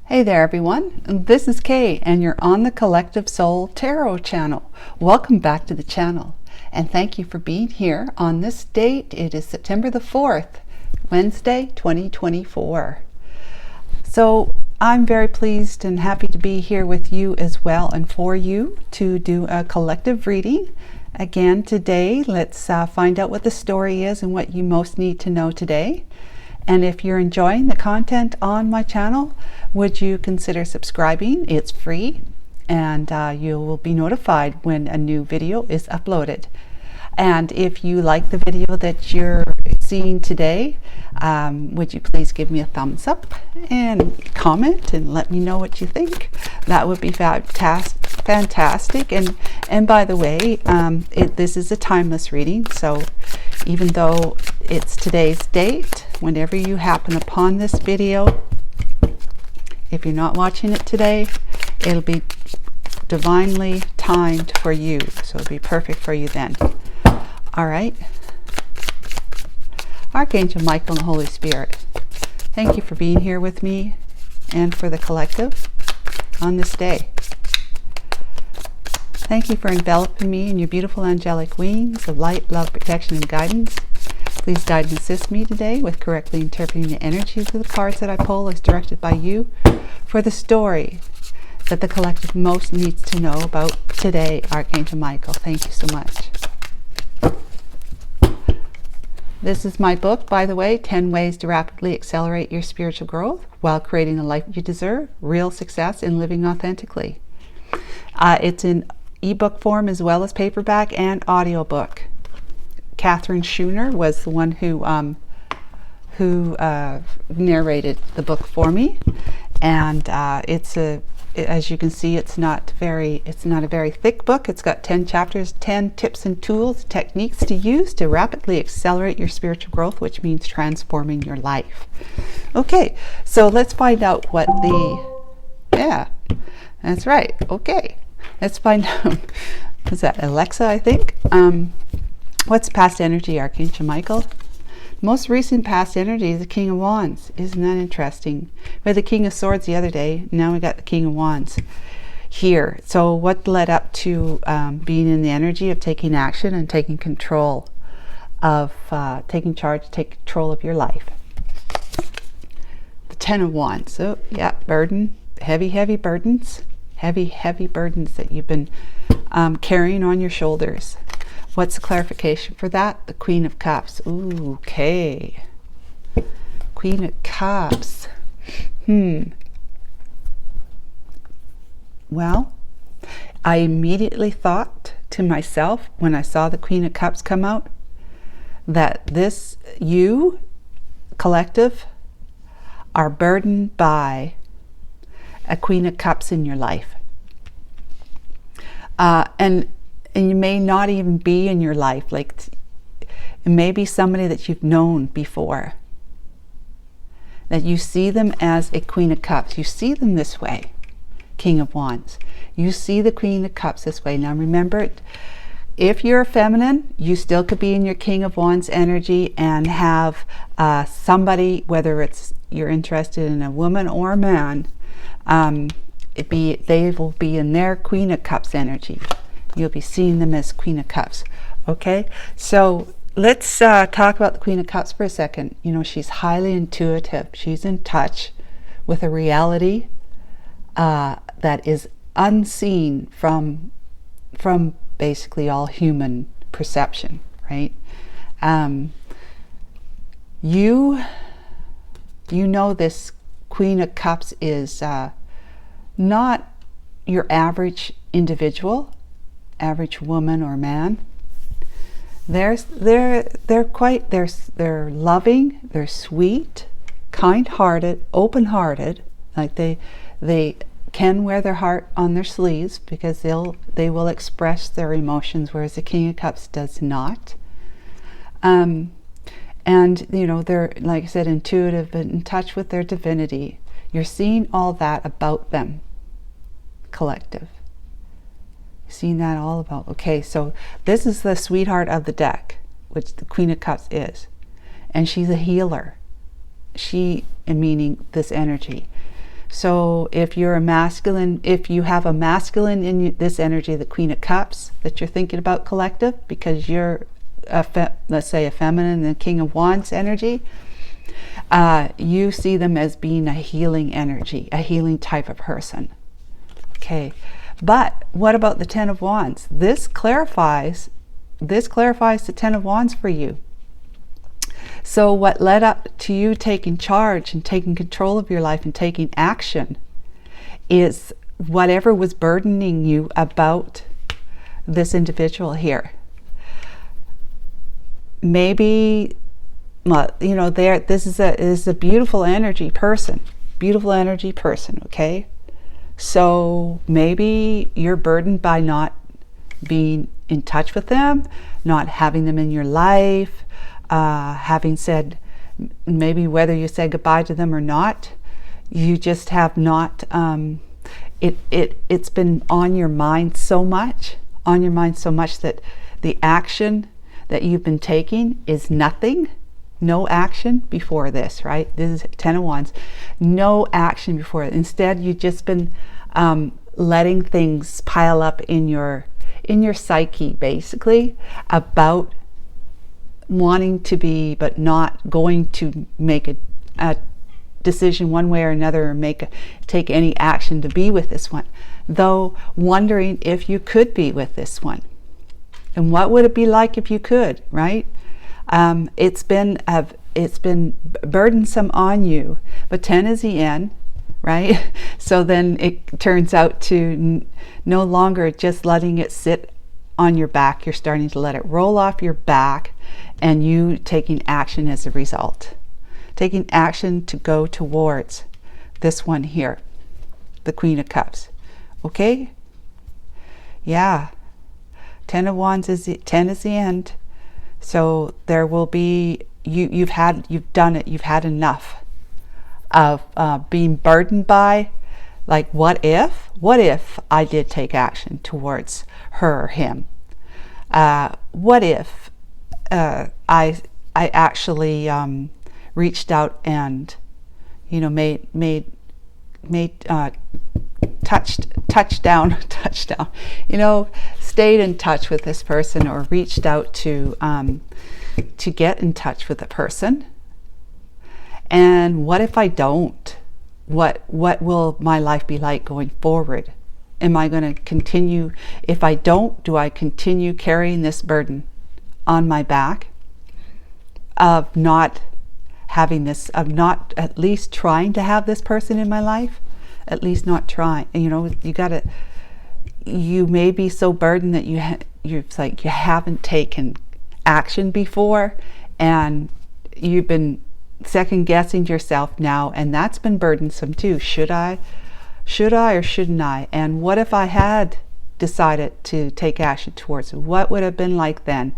Hey there everyone, this is Kay and you're on the Collective Soul Tarot channel. Welcome back to the channel and thank you for being here on this date. It is September the 4th, Wednesday 2024. So I'm very pleased and happy to be here with you as well and for you to do a collective reading. Again today, let's find out what the story is and what you most need to know today. And if you're enjoying the content on my channel, would you consider subscribing? It's free and you will be notified when a new video is uploaded. And if you like the video that you're seeing today, would you please give me a thumbs up and comment and let me know what you think? That would be fantastic. And by the way, this is a timeless reading, so even though it's today's date, whenever you happen upon this video, if you're not watching it today, it'll be divinely timed for you, so it'll be perfect for you then. All right. Archangel Michael and the Holy Spirit, thank you for being here with me and for the collective on this day. Thank you for enveloping me in your beautiful angelic wings of light, love, protection, and guidance. Please guide and assist me today with correctly interpreting the energies of the cards that I pull as directed by you for the story that the collective most needs to know about today, Archangel Michael. Thank you so much. This is my book, by the way, 10 Ways to Rapidly Accelerate Your Spiritual Growth While Creating the Life You Deserve, Real Success in Living Authentically. It's in ebook form as well as paperback and audiobook. Catherine Schooner was the one who narrated the book for me, and as you can see, it's not a very thick book. It's got 10 chapters, 10 tips and tools, techniques to use to rapidly accelerate your spiritual growth, which means transforming your life. Okay, so let's find out what that's right. Okay, let's find out. Is that Alexa, I think? What's past energy, Archangel Michael? Most recent past energy is the King of Wands. Isn't that interesting? We had the King of Swords the other day. Now we got the King of Wands here. So what led up to being in the energy of taking action and taking control of, taking charge, take control of your life? The Ten of Wands. So yeah, burden, heavy burdens. Heavy burdens that you've been carrying on your shoulders. What's the clarification for that? The Queen of Cups. Ooh, okay. Queen of Cups. Well, I immediately thought to myself when I saw the Queen of Cups come out that you, collective, are burdened by a Queen of Cups in your life. And you may not even be in your life. Like, it may be somebody that you've known before. That you see them as a Queen of Cups. You see them this way, King of Wands. You see the Queen of Cups this way. Now remember, if you're feminine, you still could be in your King of Wands energy and have somebody, whether it's you're interested in a woman or a man, they will be in their Queen of Cups energy. You'll be seeing them as Queen of Cups. Okay, so let's talk about the Queen of Cups for a second. You know, she's highly intuitive. She's in touch with a reality that is unseen from basically all human perception, right? You know, this Queen of Cups is not your average individual, average woman or man. They're loving, they're sweet, kind-hearted, open-hearted. Like they can wear their heart on their sleeves because they will express their emotions, whereas the King of Cups does not. And you know, they're, like I said, intuitive and in touch with their divinity. You're seeing all that about them, collective. Seeing that all about. Okay, so this is the sweetheart of the deck, which the Queen of Cups is, and she's a healer. She, meaning this energy, So if you're a masculine, if you have a masculine in you, this energy, the Queen of Cups, that you're thinking about collective, because you're, let's say, a feminine and King of Wands energy, you see them as being a healing energy, a healing type of person. Okay, but what about the Ten of Wands? This clarifies the Ten of Wands for you. So what led up to you taking charge and taking control of your life and taking action is whatever was burdening you about this individual here. Maybe, well, you know, this is a beautiful energy person, okay? So maybe you're burdened by not being in touch with them, not having them in your life, having said, maybe whether you say goodbye to them or not, you just have not, it's been on your mind so much that the action that you've been taking is nothing. No action before this, right? This is Ten of Wands. No action before it. Instead, you've just been letting things pile up in your psyche, basically, about wanting to be, but not going to make a decision one way or another, or take any action to be with this one, though wondering if you could be with this one. And what would it be like if you could, right? It's been burdensome on you, but 10 is the end, right? So then it turns out to no longer just letting it sit on your back. You're starting to let it roll off your back, and you taking action as a result. Taking action to go towards this one here, the Queen of Cups. Okay? Yeah. 10 of Wands is 10 is the end. So there will be, you've done it, you've had enough of being burdened by, like, what if I did take action towards her or him? What if I actually reached out and, you know, touchdown, you know, stayed in touch with this person, or reached out to get in touch with a person. And what if I don't? What will my life be like going forward? Am I going to continue? If I don't, do I continue carrying this burden on my back of not having this, of not at least trying to have this person in my life? At least not trying. You know, you may be so burdened that you haven't taken action before, and you've been second guessing yourself now, and that's been burdensome too. Should I or shouldn't I? And what if I had decided to take action towards it? What would it have been like then?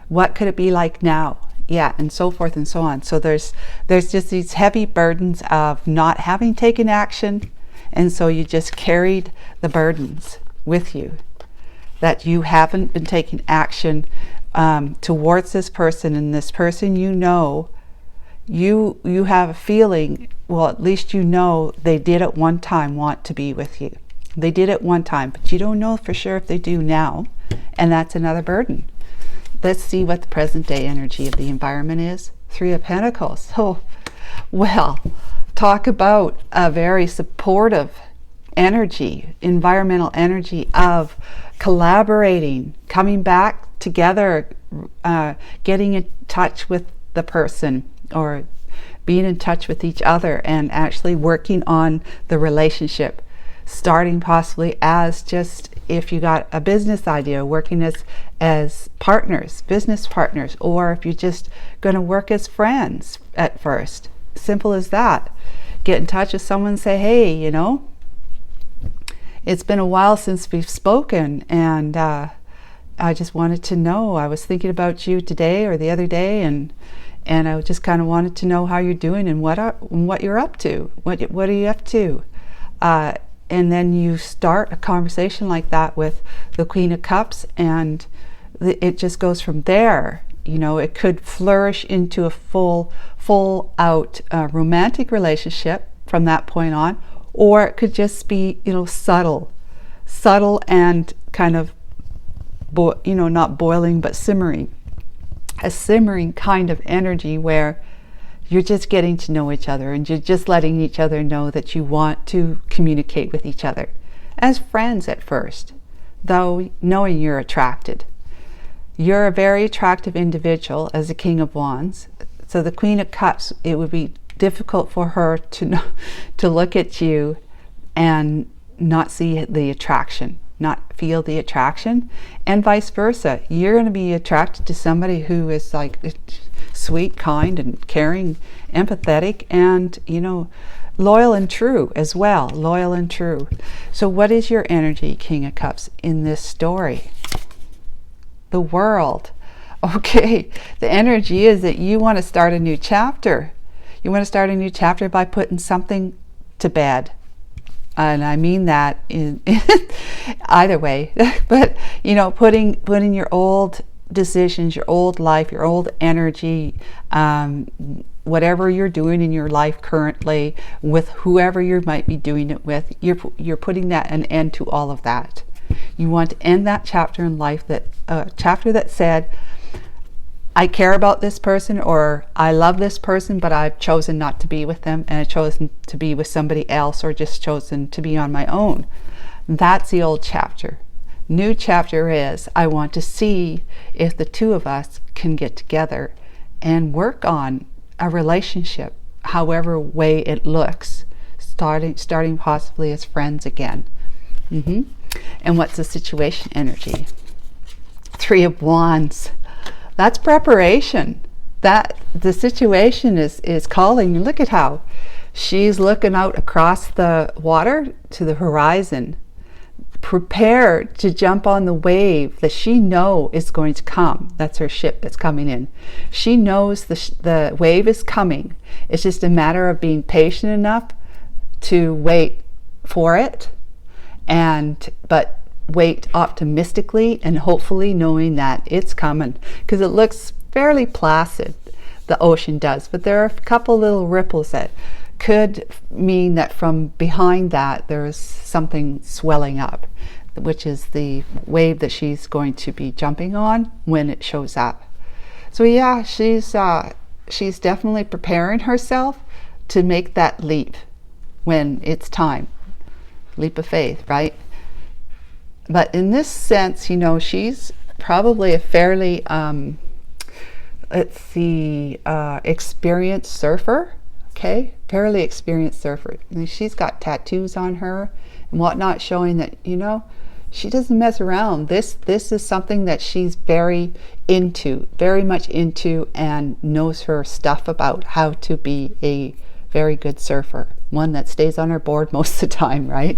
What could it be like now? Yeah, and so forth and so on. So there's just these heavy burdens of not having taken action, and so you just carried the burdens with you, that you haven't been taking action towards this person. And this person, you know, you have a feeling, well, at least you know they did at one time want to be with you. They did at one time, but you don't know for sure if they do now, and that's another burden. Let's see what the present day energy of the environment is. Three of Pentacles. Oh, well, talk about a very supportive energy, environmental energy of collaborating, coming back together, getting in touch with the person, or being in touch with each other, and actually working on the relationship, starting possibly as just, if you got a business idea, working as partners, business partners, or if you're just going to work as friends at first. Simple as that. Get in touch with someone and say, hey, you know, it's been a while since we've spoken, and I just wanted to know, I was thinking about you today or the other day, and I just kind of wanted to know how you're doing and what you're up to. What are you up to? And then you start a conversation like that with the Queen of Cups, and it just goes from there. You know, it could flourish into a full out romantic relationship, from that point on, or it could just be, you know, subtle and kind of, you know, not boiling, but simmering. A simmering kind of energy where you're just getting to know each other and you're just letting each other know that you want to communicate with each other as friends at first, though knowing you're attracted. You're a very attractive individual as a King of Wands. So the Queen of Cups, it would be difficult for her to look at you and not see the attraction, not feel the attraction, and vice versa. You're going to be attracted to somebody who is like sweet, kind, and caring, empathetic, and, you know, loyal and true as well. Loyal and true. So what is your energy, King of Cups, in this story? The World. Okay, the energy is that you want to start a new chapter. You want to start a new chapter by putting something to bed. And I mean that in either way. But, you know, putting your old decisions, your old life, your old energy, whatever you're doing in your life currently, with whoever you might be doing it with, you're putting that an end to all of that. You want to end that chapter in life, that chapter that said, I care about this person, or I love this person, but I've chosen not to be with them, and I've chosen to be with somebody else, or just chosen to be on my own. That's the old chapter. New chapter is, I want to see if the two of us can get together and work on a relationship, however way it looks, starting possibly as friends again. And what's the situation energy? Three of Wands. That's preparation. That the situation is calling. Look at how she's looking out across the water to the horizon, prepared to jump on the wave that she knows is going to come. That's her ship that's coming in. She knows the wave is coming. It's just a matter of being patient enough to wait for it, but wait optimistically and hopefully knowing that it's coming, because it looks fairly placid, the ocean does, but there are a couple little ripples that could mean that from behind that there's something swelling up, which is the wave that she's going to be jumping on when it shows up. So yeah, she's definitely preparing herself to make that leap when it's time. Leap of faith, right? But in this sense, you know, she's probably a fairly, experienced surfer, okay? Fairly experienced surfer. And she's got tattoos on her and whatnot, showing that, you know, she doesn't mess around. This is something that she's very much into, and knows her stuff about how to be a very good surfer. One that stays on her board most of the time, right?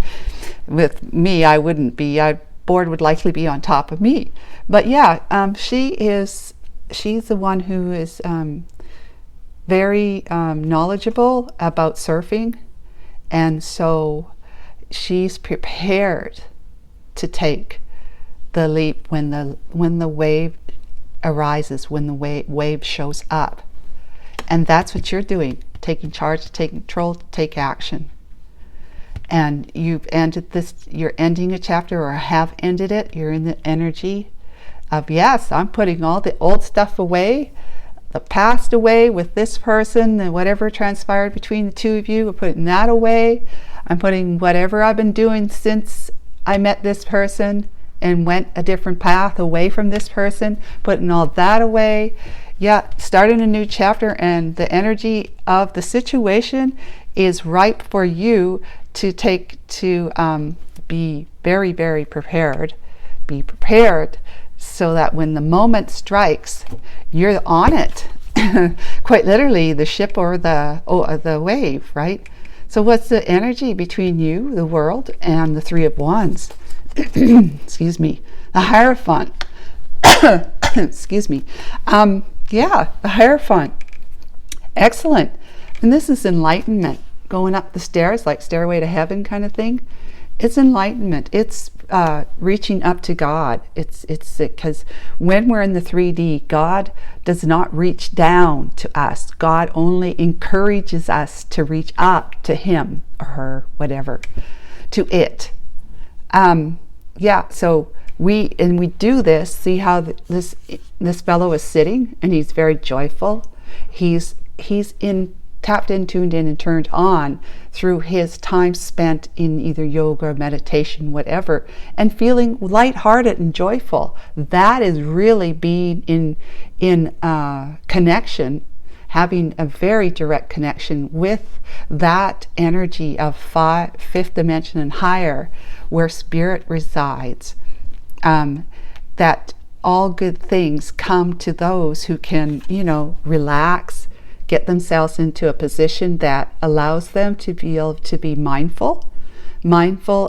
With me, I wouldn't be. Board would likely be on top of me. But yeah, she's the one who is very knowledgeable about surfing, and so she's prepared to take the leap when the wave arises, when the wave shows up. And that's what you're doing. Taking charge, to take control, to take action. And you've ended this, you're ending a chapter, or have ended it. You're in the energy of, yes, I'm putting all the old stuff away, the past away with this person, and whatever transpired between the two of you, we're putting that away. I'm putting whatever I've been doing since I met this person and went a different path away from this person, putting all that away. Yeah, starting a new chapter, and the energy of the situation is ripe for you to be very, very prepared. Be prepared so that when the moment strikes, you're on it. Quite literally, the ship or the wave, right? So what's the energy between you, the world, and the Three of Wands? Excuse me. The Hierophant. Excuse me. Yeah, the Hierophant. Excellent. And this is enlightenment, going up the stairs, like Stairway to Heaven kind of thing. It's enlightenment. It's reaching up to God. It's because when we're in the 3D, God does not reach down to us. God only encourages us to reach up to him or her, whatever, to it. Yeah, so we do this. See how this fellow is sitting, and he's very joyful. He's tapped in, tuned in, and turned on through his time spent in either yoga, meditation, whatever, and feeling lighthearted and joyful. That is really being in connection, having a very direct connection with that energy of fifth dimension and higher, where spirit resides. That all good things come to those who can, relax, get themselves into a position that allows them to be able to be mindful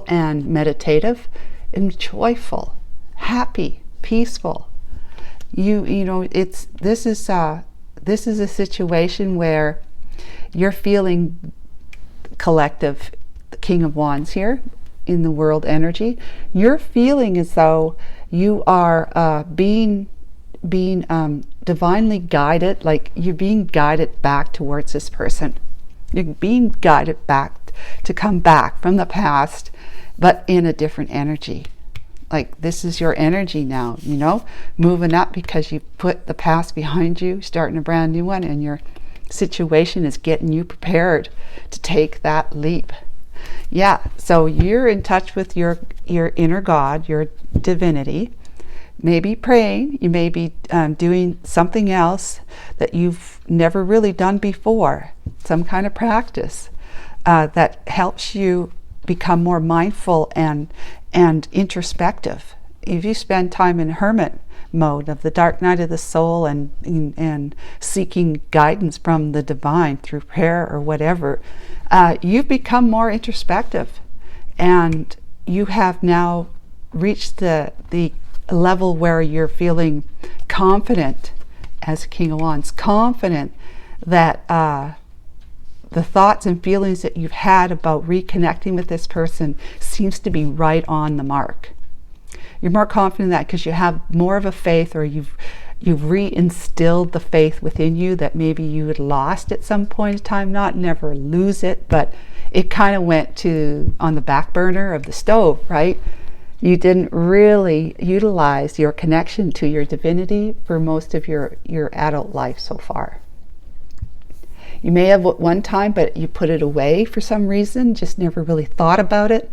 and meditative and joyful, happy, peaceful. This is a situation where you're feeling collective, the King of Wands here in the world energy. You're feeling as though you are being divinely guided, like you're being guided back towards this person. You're being guided back to come back from the past, but in a different energy. Like this is your energy now, moving up because you put the past behind you, starting a brand new one, and your situation is getting you prepared to take that leap. Yeah, so you're in touch with your inner God, your divinity. Maybe praying, you may be doing something else that you've never really done before, some kind of practice that helps you become more mindful and introspective. If you spend time in hermit mode of the dark night of the soul and seeking guidance from the divine through prayer or whatever, you've become more introspective, and you have now reached the level where you're feeling confident as King of Wands, confident that the thoughts and feelings that you've had about reconnecting with this person seems to be right on the mark. You're more confident in that because you have more of a faith, or you've reinstilled the faith within you that maybe you had lost at some point in time. Not never lose it, but it kind of went on the back burner of the stove, right? You didn't really utilize your connection to your divinity for most of your adult life so far. You may have at one time, but you put it away for some reason, just never really thought about it,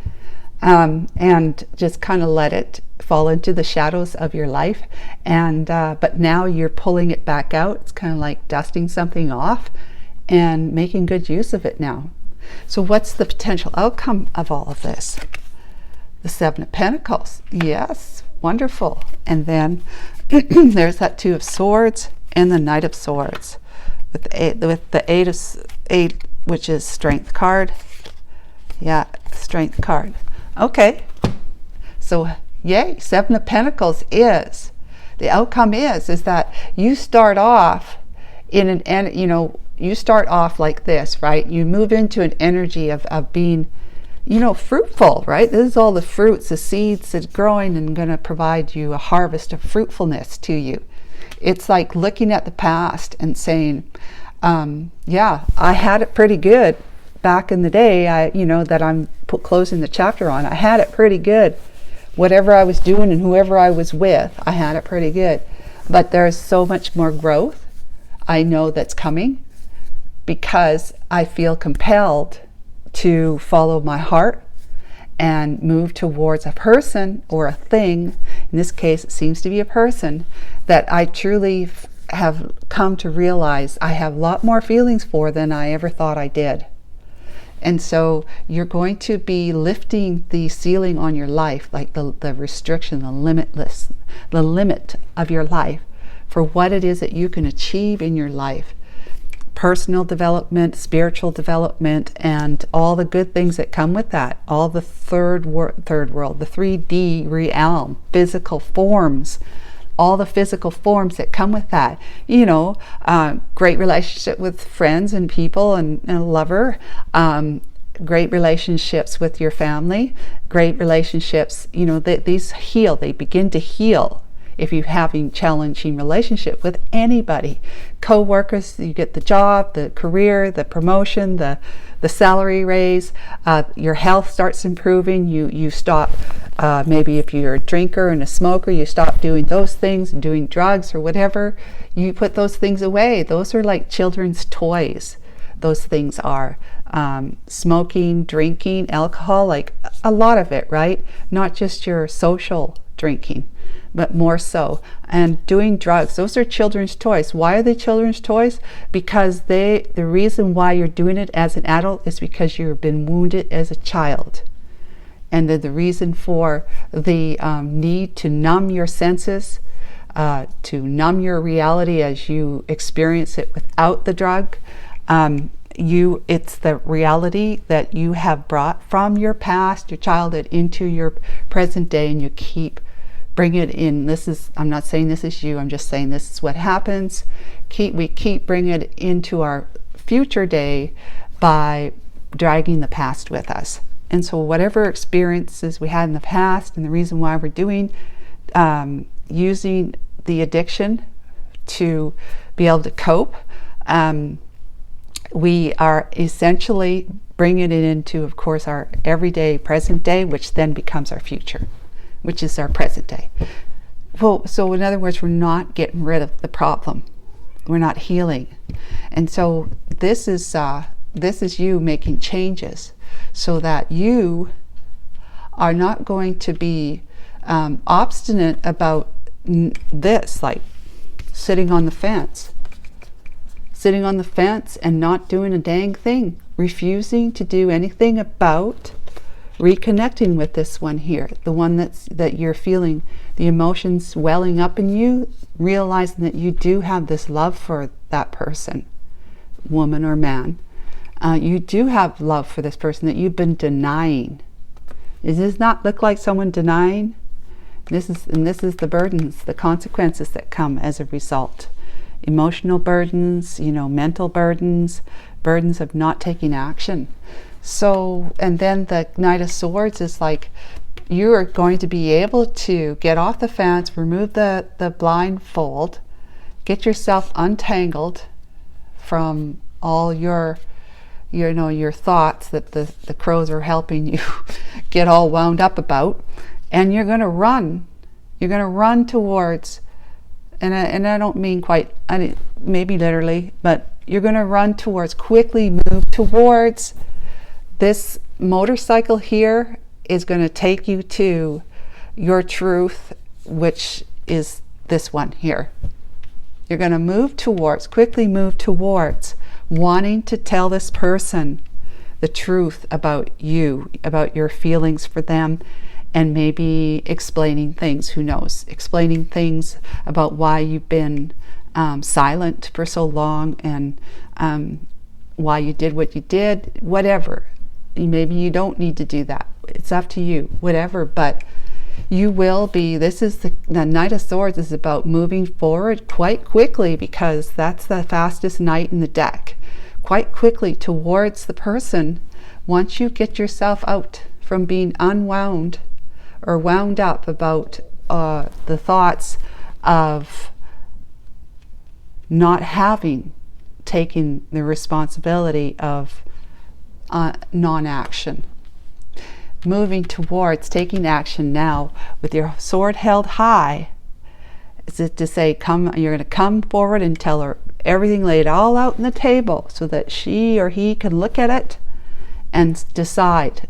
and just kind of let it fall into the shadows of your life. And but now you're pulling it back out. It's kind of like dusting something off and making good use of it now. So what's the potential outcome of all of this? The Seven of Pentacles. Yes, wonderful. And then there's that Two of Swords and the Knight of Swords with the eight, which is Strength card. Yeah, Strength card. Okay. So yay, Seven of Pentacles is the outcome is that you start off in you start off like this, right? You move into an energy of being fruitful, right? This is all the fruits, the seeds that's growing and going to provide you a harvest of fruitfulness to you. It's like looking at the past and saying, yeah, I had it pretty good back in the day. That I'm closing the chapter on. I had it pretty good. Whatever I was doing and whoever I was with, I had it pretty good. But there's so much more growth I know that's coming, because I feel compelled to follow my heart and move towards a person or a thing. In this case, it seems to be a person that I truly have come to realize I have a lot more feelings for than I ever thought I did. And so you're going to be lifting the ceiling on your life, like the restriction, the limit of your life for what it is that you can achieve in your life. Personal development, spiritual development, and all the good things that come with that. All the third world, the 3D realm, physical forms, all the physical forms that come with that. Great relationship with friends and people and a lover, great relationships with your family, great relationships, you know, these heal, they begin to heal if you're having challenging relationship with anybody. Co-workers, you get the job, the career, the promotion, the salary raise, your health starts improving, you stop, maybe if you're a drinker and a smoker, you stop doing those things, doing drugs or whatever, you put those things away. Those are like children's toys. Those things are smoking, drinking, alcohol, like a lot of it, right? Not just your social drinking, but more so. And doing drugs, those are children's toys. Why are they children's toys? Because the reason why you're doing it as an adult is because you've been wounded as a child. And the reason for the need to numb your senses, to numb your reality as you experience it without the drug, it's the reality that you have brought from your past, your childhood, into your present day, and you keep bringing it in. I'm not saying this is you, I'm just saying this is what happens. We keep bringing it into our future day by dragging the past with us. And so whatever experiences we had in the past, and the reason why we're doing, using the addiction to be able to cope, we are essentially bringing it into, of course, our everyday present day, which then becomes our future, which is our present day. Well, so in other words, we're not getting rid of the problem. We're not healing. And so this is you making changes so that you are not going to be obstinate about this, like sitting on the fence and not doing a dang thing, refusing to do anything about reconnecting with this one here, the one that you're feeling the emotions welling up in you, realizing that you do have this love for that person, woman or man. You do have love for this person that you've been denying. Does this not look like someone denying? This is the burdens, the consequences that come as a result. Emotional burdens, mental burdens of not taking action. So, and then the Knight of Swords is like, you are going to be able to get off the fence, remove the blindfold, get yourself untangled from all your thoughts that the crows are helping you get all wound up about, and you're going to run. You're going to run towards, and I don't mean quite, maybe literally, but you're going to run towards, quickly move towards this motorcycle here is going to take you to your truth, which is this one here. You're going to quickly move towards wanting to tell this person the truth about you, about your feelings for them, and maybe explaining things, who knows, explaining things about why you've been silent for so long, and why you did what you did, whatever. Maybe you don't need to do that. It's up to you, whatever, but you will be, this is the Knight of Swords is about moving forward quite quickly, because that's the fastest knight in the deck. Quite quickly towards the person, once you get yourself out from being unwound or wound up about the thoughts of not having taken the responsibility of non-action. Moving towards taking action now with your sword held high, is it to say, you're going to come forward and tell her everything, laid all out on the table so that she or he can look at it and decide,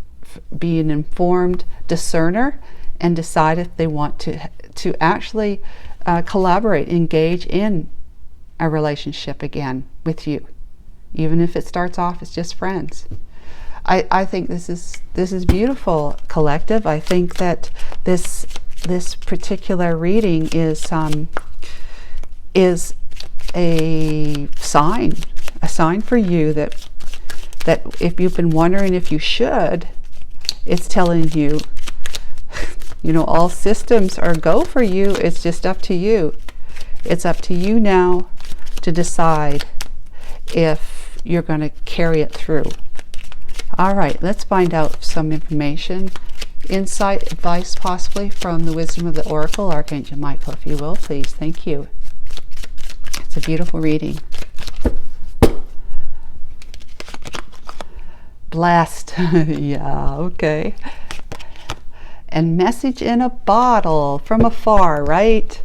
be an informed discerner, and decide if they want to actually collaborate, engage in a relationship again with you, even if it starts off as just friends. I think this is beautiful, collective. I think that this particular reading is a sign for you that if you've been wondering if you should, it's telling you, all systems are go for you. It's just up to you. It's up to you now to decide if you're going to carry it through. All right, let's find out some information, insight, advice possibly from the wisdom of the Oracle. Archangel Michael, if you will, please. Thank you. It's a beautiful reading. Blessed. Yeah, okay. And message in a bottle from afar, right?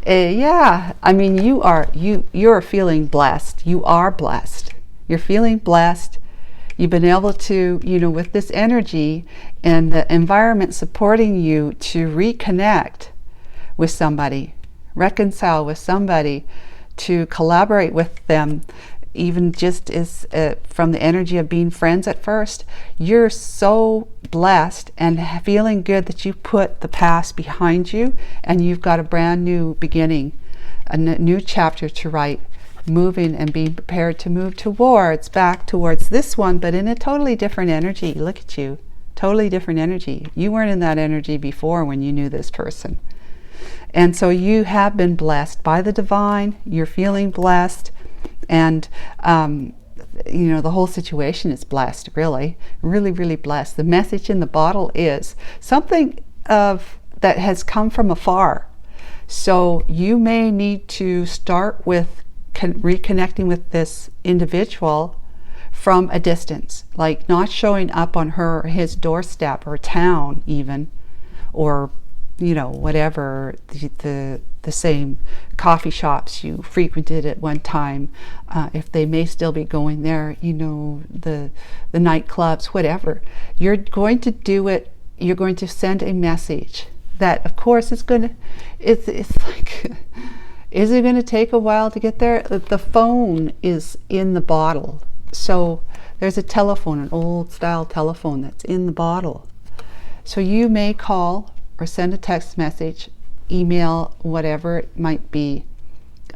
Yeah, I mean, you're feeling blessed. You are blessed. You're feeling blessed. You've been able to, with this energy and the environment supporting you, to reconnect with somebody, reconcile with somebody, to collaborate with them, even just as from the energy of being friends at first. You're so blessed and feeling good that you put the past behind you and you've got a brand new beginning, a new chapter to write, moving and being prepared to move back towards this one, but in a totally different energy. Look at you, totally different energy. You weren't in that energy before when you knew this person. And so you have been blessed by the divine. You're feeling blessed, and the whole situation is blessed, really, really blessed. The message in the bottle is something that has come from afar. So you may need to start with reconnecting with this individual from a distance, like not showing up on her or his doorstep or town even, or whatever, the same coffee shops you frequented at one time, if they may still be going there, the nightclubs, whatever. You're going to do it. You're going to send a message that, of course, it's like, is it going to take a while to get there? The phone is in the bottle. So there's a telephone, an old style telephone that's in the bottle. So you may call or send a text message, email, whatever it might be,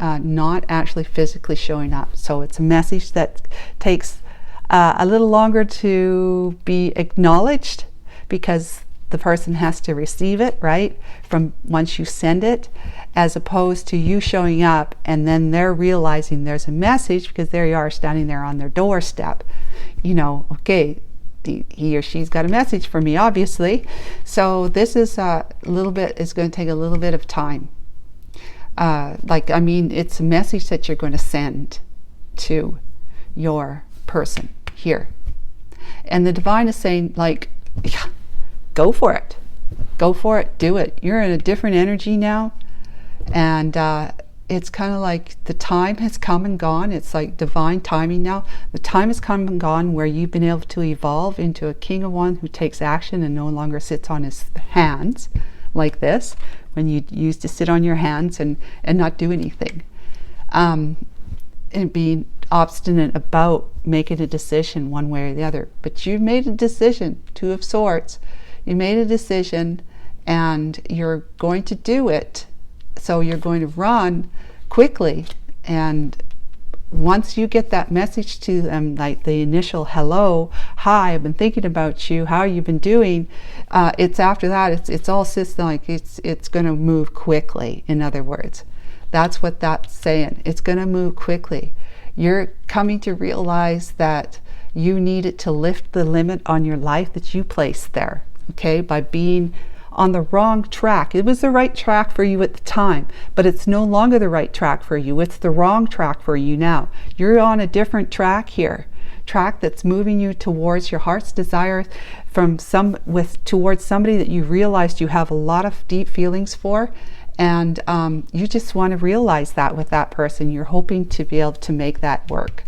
not actually physically showing up. So it's a message that takes a little longer to be acknowledged because the person has to receive it, right, from once you send it, as opposed to you showing up and then they're realizing there's a message because there you are standing there on their doorstep. Okay, he or she's got a message for me, obviously. So this is it's going to take a little bit of time. It's a message that you're going to send to your person here. And the divine is saying, yeah, go for it. Go for it. Do it. You're in a different energy now. And it's kind of like the time has come and gone. It's like divine timing now. The time has come and gone where you've been able to evolve into a King of Wands who takes action and no longer sits on his hands like this, when you used to sit on your hands and not do anything. And being obstinate about making a decision one way or the other. But you've made a decision, Two of Swords. You made a decision and you're going to do it. So you're going to run quickly, and once you get that message to them, like the initial hello, hi, I've been thinking about you, how you've been doing, it's after that, it's all system, like it's going to move quickly. In other words, that's what that's saying. It's going to move quickly. You're coming to realize that you needed to lift the limit on your life that you placed there, okay, by being on the wrong track. It was the right track for you at the time, but it's no longer the right track for you. It's the wrong track for you now. You're on a different track here, track that's moving you towards your heart's desire, towards somebody that you realized you have a lot of deep feelings for, and you just want to realize that with that person. You're hoping to be able to make that work,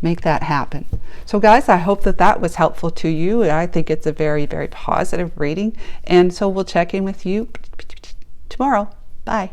make that happen. So guys, I hope that was helpful to you. I think it's a very, very positive reading. And so we'll check in with you tomorrow. Bye.